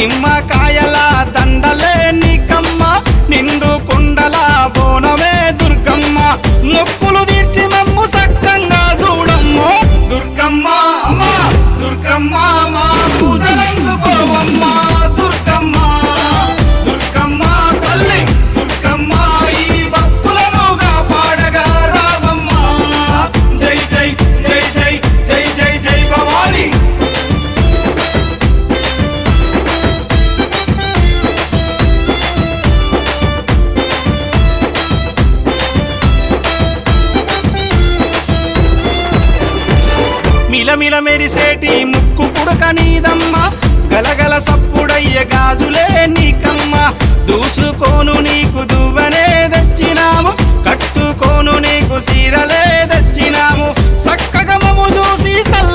నిమ్మకాయల దండలే నీకమ్మ నిండు కుండల బోనమే దుర్గమ్మ మొక్కులు తీర్చి మమ్ము సక్కంగా చూడమ్మో దుర్గమ్మ అమ్మా దుర్గమ్మ మా పూజలందుకోవమ్మ దుర్గమ్మ దుర్గమ్మ తల్లి దుర్గమ్మ ఈ భక్తులనుగా పాడగా రావమ్మ జై జై జై జై జై జై జై భవాని మిలమిల మెరిసేటి ముక్కు పుడక నీదమ్మ గలగల సప్పుడయ్య గాజులే నీకమ్మ దూసుకోను నీకు దువ్వనే తెచ్చినాము కట్టుకోను నీకు సీరలే తెచ్చినాము సక్కగమము చూసి సల్ల